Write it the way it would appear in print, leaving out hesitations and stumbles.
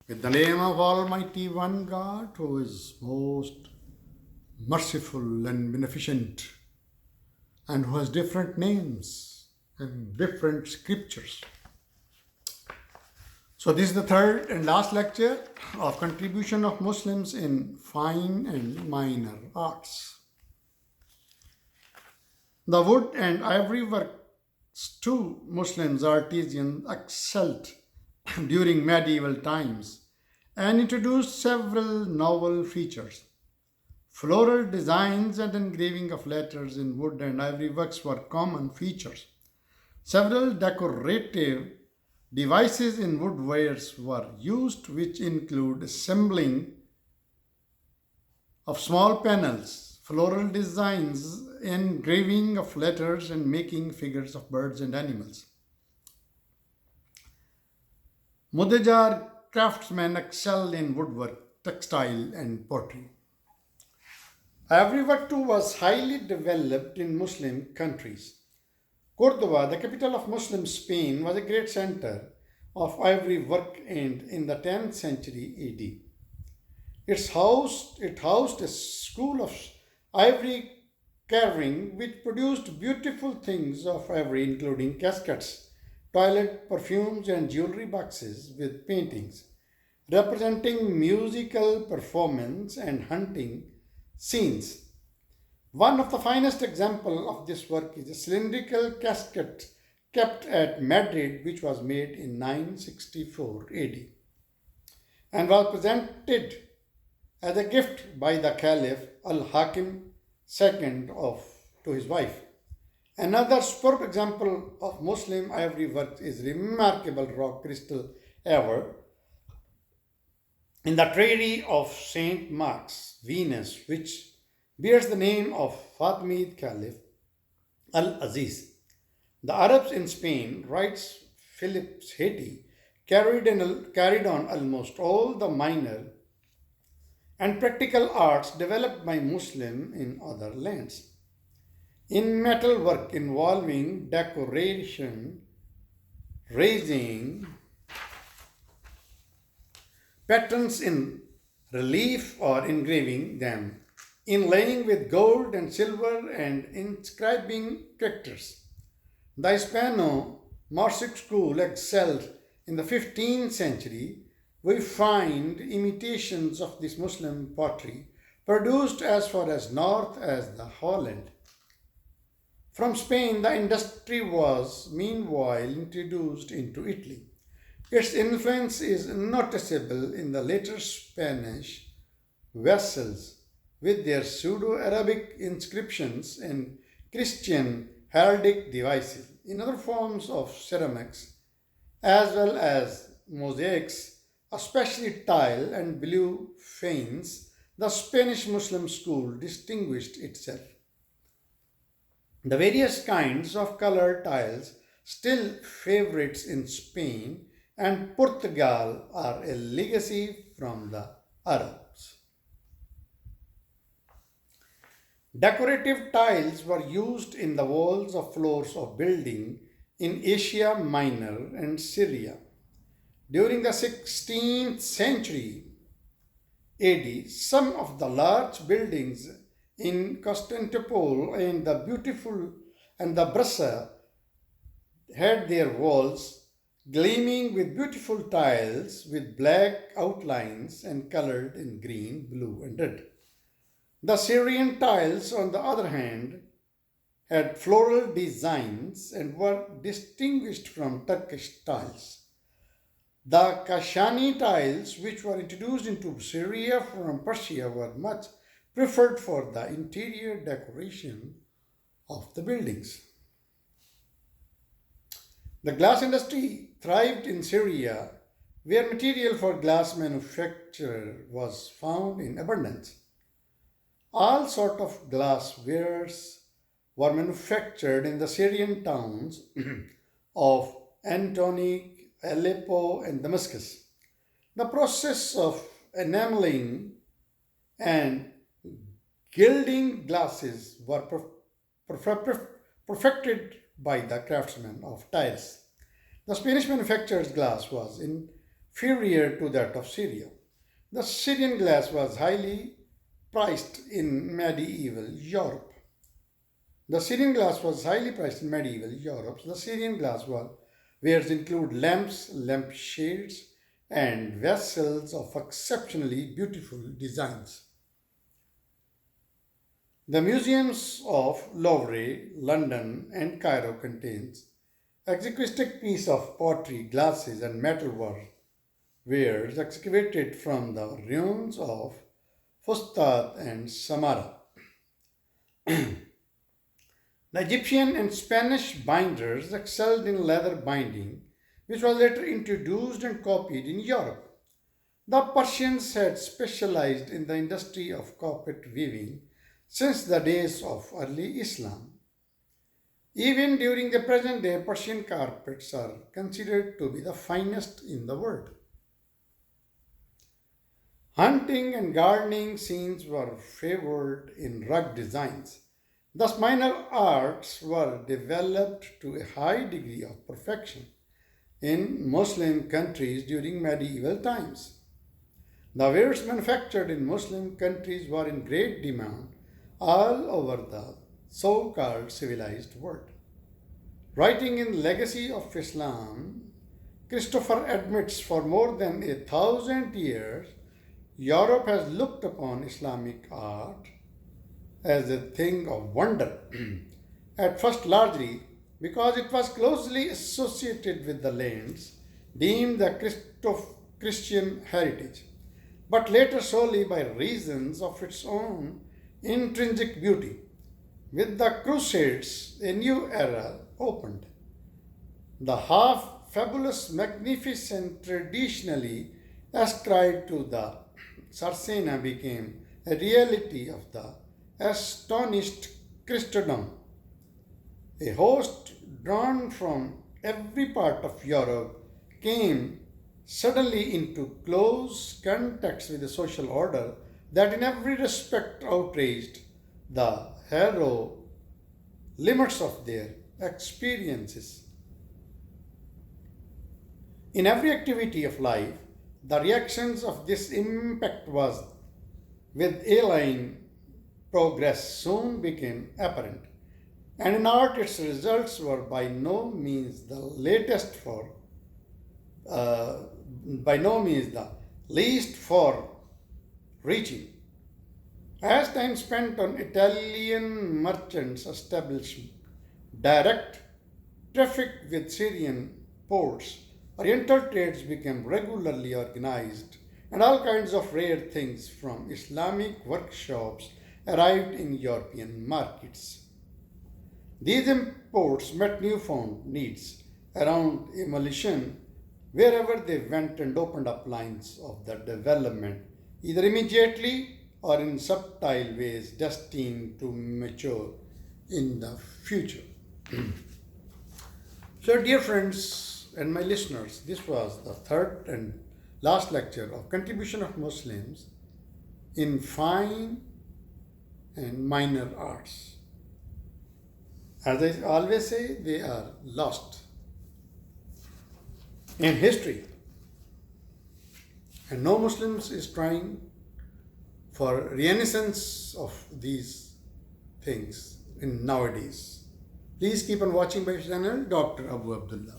With the name of Almighty One God, who is most merciful and beneficent, and who has different names and different scriptures. So, this is the third and last lecture of contribution of Muslims in fine and minor arts. The wood and ivory works too Muslims artisans excelled during medieval times and introduced several novel features. Floral designs and engraving of letters in wood and ivory works were common features. Several decorative devices in woodwares were used, which include assembling of small panels, floral designs, engraving of letters, and making figures of birds and animals. Mudejar craftsmen excelled in woodwork, textile, and pottery. Ivory work too was highly developed in Muslim countries. Cordoba, the capital of Muslim Spain, was a great center of ivory work and in the 10th century AD. It housed a school of ivory carving which produced beautiful things of ivory, including caskets, toilet perfumes, and jewelry boxes with paintings representing musical performance and hunting scenes. One of the finest examples of this work is a cylindrical casket kept at Madrid, which was made in 964 AD and was presented as a gift by the Caliph Al-Hakim II to his wife. Another superb example of Muslim ivory work is remarkable rock crystal ever in the Treasury of St. Mark's, Venus, which bears the name of Fatimid Caliph Al-Aziz. The Arabs in Spain, writes Philip Haiti, carried on almost all the minor and practical arts developed by Muslims in other lands. In metalwork involving decoration, raising patterns in relief or engraving them, inlaying with gold and silver, and inscribing characters. The Hispano Mooric school excelled in the 15th century. We find imitations of this Muslim pottery produced as far as north as the Holland. From Spain, the industry was meanwhile introduced into Italy. Its influence is noticeable in the later Spanish vessels with their Pseudo Arabic inscriptions and Christian heraldic devices. In other forms of ceramics, as well as mosaics, especially tile and blue fanes, the Spanish Muslim school distinguished itself. The various kinds of colored tiles, still favorites in Spain and Portugal, are a legacy from the Arabs. Decorative tiles were used in the walls of floors of building in Asia Minor and Syria. During the 16th century AD, some of the large buildings in Constantinople and the Brasa had their walls gleaming with beautiful tiles with black outlines and colored in green, blue, and red. The Syrian tiles, on the other hand, had floral designs and were distinguished from Turkish tiles. The Kashani tiles, which were introduced into Syria from Persia, were much preferred for the interior decoration of the buildings. The glass industry thrived in Syria, where material for glass manufacture was found in abundance. All sorts of glasswares were manufactured in the Syrian towns of Antioch, Aleppo, and Damascus. The process of enameling and gilding glasses were perfected by the craftsmen of tiles. The Spanish manufactured glass was in inferior to that of Syria. The Syrian glass was highly priced in medieval Europe. The Syrian glass was highly priced in medieval Europe. The Syrian glassware wares include lamps, lampshades, and vessels of exceptionally beautiful designs. The museums of Louvre, London, and Cairo contains exquisite piece of pottery, glasses, and metalwork wares excavated from the ruins of Fustat and Samarra. The Egyptian and Spanish binders excelled in leather binding, which was later introduced and copied in Europe. The Persians had specialized in the industry of carpet weaving since the days of early Islam. Even during the present day, Persian carpets are considered to be the finest in the world. Hunting and gardening scenes were favored in rug designs. Thus, minor arts were developed to a high degree of perfection in Muslim countries during medieval times. The wares manufactured in Muslim countries were in great demand all over the so-called civilized world. Writing in Legacy of Islam, Christopher admits for more than 1,000 years, Europe has looked upon Islamic art as a thing of wonder, at first largely because it was closely associated with the lands deemed the Christian heritage, but later solely by reasons of its own intrinsic beauty. With the Crusades, a new era opened. The half fabulous, magnificent, traditionally ascribed to the Saracens became a reality of the astonished Christendom. A host drawn from every part of Europe came suddenly into close contact with a social order that in every respect outraged the narrow limits of their experiences. In every activity of life, the reactions of this impact was with alien progress soon became apparent, and in art its results were by no means the least for reaching. As time spent on Italian merchants established direct traffic with Syrian ports, Oriental trades became regularly organized, and all kinds of rare things from Islamic workshops arrived in European markets. These imports met newfound needs around emulsion wherever they went and opened up lines of the development, either immediately or in subtle ways destined to mature in the future. So, dear friends and my listeners, this was the third and last lecture of contribution of Muslims in fine and minor arts. As I always say, they are lost in history, and no Muslims is trying for renaissance of these things in nowadays. Please keep on watching my channel, Dr. Abu Abdullah.